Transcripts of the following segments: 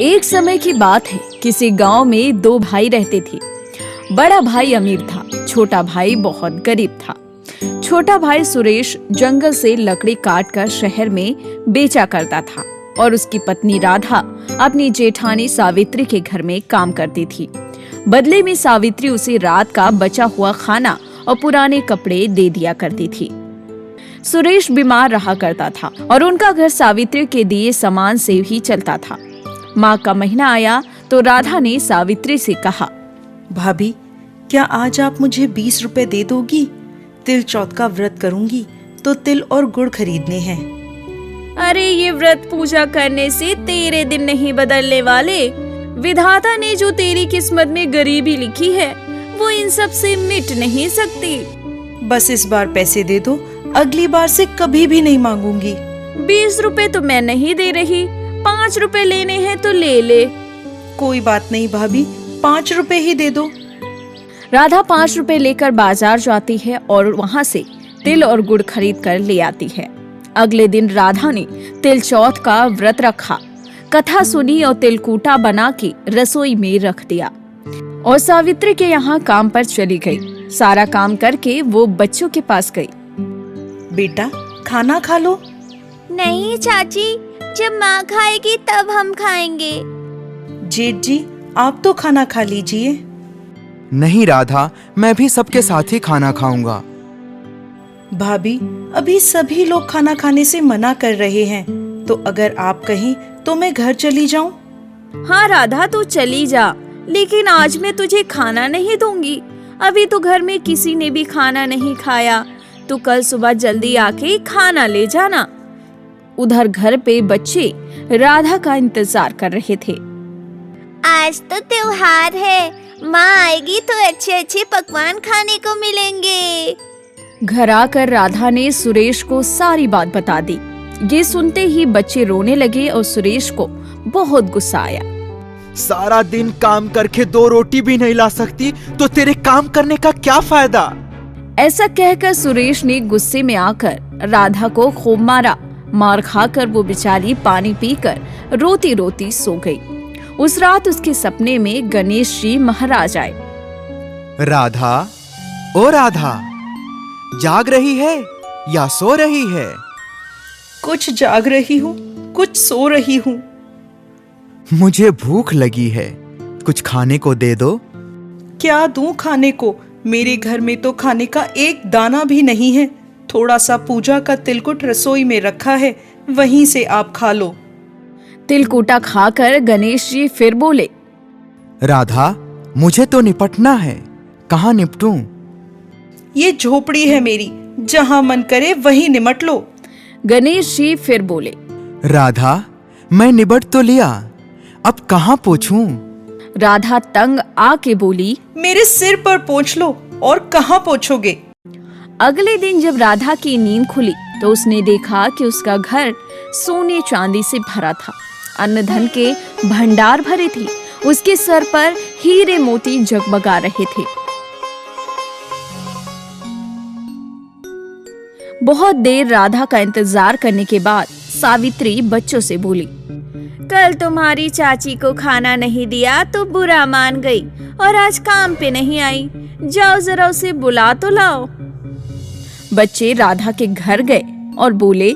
एक समय की बात है, किसी गांव में दो भाई रहते थे। बड़ा भाई अमीर था, छोटा भाई बहुत गरीब था। छोटा भाई सुरेश जंगल से लकड़ी काटकर शहर में बेचा करता था और उसकी पत्नी राधा अपनी जेठानी सावित्री के घर में काम करती थी। बदले में सावित्री उसे रात का बचा हुआ खाना और पुराने कपड़े दे दिया करती थी। सुरेश बीमार रहा करता था और उनका घर सावित्री के दिए सामान से ही चलता था। माँ का महीना आया तो राधा ने सावित्री से कहा, भाभी, क्या आज आप मुझे 20 रुपए दे दोगी? तिल चौथ का व्रत करूंगी तो तिल और गुड़ खरीदने हैं। अरे ये व्रत पूजा करने से तेरे दिन नहीं बदलने वाले। विधाता ने जो तेरी किस्मत में गरीबी लिखी है वो इन सब से मिट नहीं सकती। बस इस बार पैसे दे दो, अगली बार से कभी भी नहीं मांगूंगी। 20 रुपए तो मैं नहीं दे रही, 5 रुपए लेने हैं तो ले ले। कोई बात नहीं भाभी, 5 रुपए ही दे दो। राधा 5 रुपए लेकर बाजार जाती है और वहाँ से तिल और गुड़ खरीद कर ले आती है। अगले दिन राधा ने तिल चौथ का व्रत रखा, कथा सुनी और तिलकूटा बना के रसोई में रख दिया और सावित्री के यहाँ काम पर चली गई। सारा काम करके वो बच्चों के पास गई। बेटा, खाना खा लो। नहीं चाची, जब माँ खाएगी तब हम खाएंगे। जेठ जी, आप तो खाना खा लीजिए। नहीं राधा, मैं भी सबके साथ ही खाना खाऊंगा। भाभी, अभी सभी लोग खाना खाने से मना कर रहे हैं, तो अगर आप कहें तो मैं घर चली जाऊं? हाँ राधा, तू चली जा, लेकिन आज मैं तुझे खाना नहीं दूंगी। अभी तो घर में किसी ने भी खाना नहीं खाया। तू कल सुबह जल्दी आके खाना ले जाना। उधर घर पे बच्चे राधा का इंतजार कर रहे थे। आज तो त्योहार है, माँ आएगी तो अच्छे अच्छे पकवान खाने को मिलेंगे। घर आकर राधा ने सुरेश को सारी बात बता दी। ये सुनते ही बच्चे रोने लगे और सुरेश को बहुत गुस्सा आया। सारा दिन काम करके 2 रोटी भी नहीं ला सकती तो तेरे काम करने का क्या फायदा? ऐसा कहकर सुरेश ने गुस्से में आकर राधा को खूब मारा। मार खाकर वो बेचारी पानी पीकर रोती रोती सो गई। उस रात उसके सपने में गणेश जी महाराज आए। राधा, ओ राधा, जाग रही है या सो रही है? कुछ जाग रही हूँ, कुछ सो रही हूँ। मुझे भूख लगी है, कुछ खाने को दे दो। क्या दूं खाने को? मेरे घर में तो खाने का एक दाना भी नहीं है। थोड़ा सा पूजा का तिलकुट रसोई में रखा है, वहीं से आप खा लो। तिलकुटा खाकर गणेश जी फिर बोले, राधा, मुझे तो निपटना है, कहाँ निपटूं? ये झोपड़ी है मेरी, जहाँ मन करे वहीं निमट लो। गणेश जी फिर बोले, राधा, मैं निबट तो लिया, अब कहाँ पोंछूं? राधा तंग आके बोली, मेरे सिर पर पोंछ लो। और कहाँ पोंछोगे? अगले दिन जब राधा की नींद खुली तो उसने देखा कि उसका घर सोने चांदी से भरा था। अन्न धन के भंडार भरे थे। उसके सर पर हीरे मोती जगमगा रहे थे। बहुत देर राधा का इंतजार करने के बाद सावित्री बच्चों से बोली, कल तुम्हारी चाची को खाना नहीं दिया तो बुरा मान गई और आज काम पे नहीं आई। जाओ जरा उसे बुला तो लाओ। बच्चे राधा के घर गए और बोले,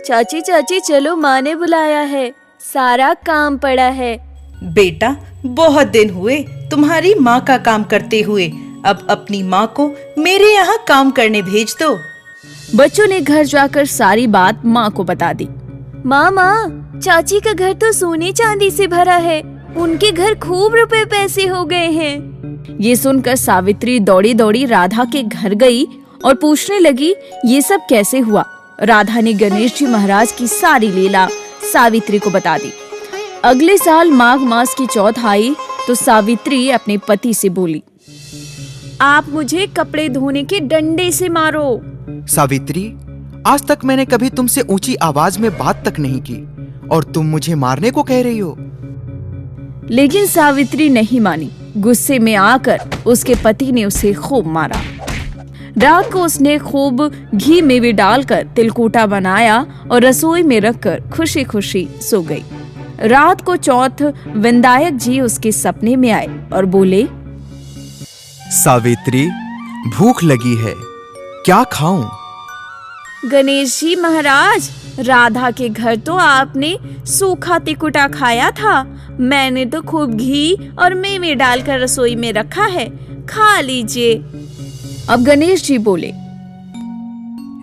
चाची चाची चलो, माँ ने बुलाया है, सारा काम पड़ा है। बेटा, बहुत दिन हुए तुम्हारी माँ का काम करते हुए, अब अपनी माँ को मेरे यहाँ काम करने भेज दो। बच्चों ने घर जाकर सारी बात माँ को बता दी। माँ, चाची का घर तो सोने चांदी से भरा है, उनके घर खूब रुपए पैसे हो गए हैं। ये सुनकर सावित्री दौड़ी दौड़ी राधा के घर गई और पूछने लगी, ये सब कैसे हुआ? राधा ने गणेश जी महाराज की सारी लीला सावित्री को बता दी। अगले साल माघ मास की चौथ आई तो सावित्री अपने पति से बोली, आप मुझे कपड़े धोने के डंडे से मारो। सावित्री, आज तक मैंने कभी तुमसे ऊंची आवाज में बात तक नहीं की और तुम मुझे मारने को कह रही हो। लेकिन सावित्री नहीं मानी। गुस्से में आकर उसके पति ने उसे खूब मारा। रात को उसने खूब घी में भी डालकर तिलकूटा बनाया और रसोई में रखकर खुशी खुशी सो गई। रात को चौथ विनायक जी उसके सपने में आए और बोले, सावित्री, भूख लगी है, क्या खाऊं? गणेश जी महाराज, राधा के घर तो आपने सूखा तिकुटा खाया था। मैंने तो खूब घी और मेवे डालकर रसोई में रखा है, खा लीजिए। अब गणेश जी बोले,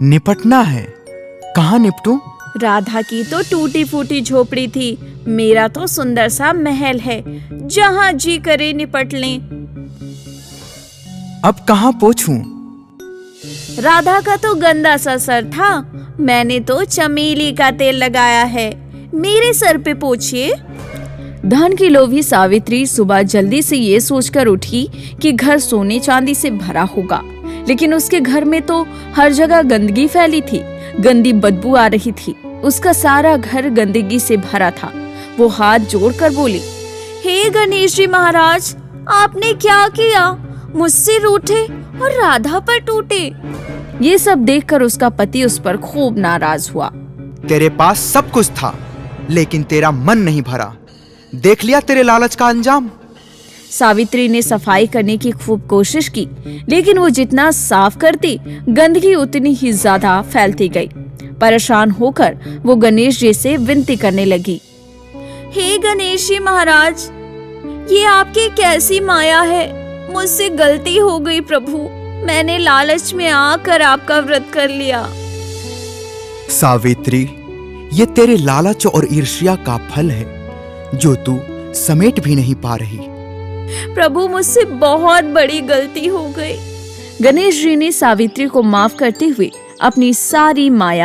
निपटना है, कहाँ निपटूं? राधा की तो टूटी फूटी झोपड़ी थी, मेरा तो सुंदर सा महल है, जहाँ जी करे निपट लें। अब कहाँ पोंछूं? राधा का तो गंदा सा सर था, मैंने तो चमेली का तेल लगाया है, मेरे सर पे पोंछिए। धन की लोभी सावित्री सुबह जल्दी से ये सोचकर उठी कि घर सोने चांदी से भरा होगा, लेकिन उसके घर में तो हर जगह गंदगी फैली थी, गंदी बदबू आ रही थी। उसका सारा घर गंदगी से भरा था। वो हाथ जोड़कर बोली, हे गणेश जी महाराज, आपने क्या किया? मुझसे रूठे और राधा पर टूटे। ये सब देखकर उसका पति उस पर खूब नाराज हुआ। तेरे पास सब कुछ था, लेकिन तेरा मन नहीं भरा। देख लिया तेरे लालच का अंजाम। सावित्री ने सफाई करने की खूब कोशिश की, लेकिन वो जितना साफ करती, गंदगी उतनी ही ज्यादा फैलती गई। परेशान होकर वो गणेश जी से विनती करने लगी, हे गणेश जी महाराज, ये आपकी कैसी माया है? मुझसे गलती हो गई प्रभु, मैंने लालच में आकर आपका व्रत कर लिया। सावित्री, ये तेरे लालच और ईर्ष्या का फल है, जो तू समेट भी नहीं पा रही। प्रभु, मुझसे बहुत बड़ी गलती हो गई। गणेश जी ने सावित्री को माफ करते हुए अपनी सारी माया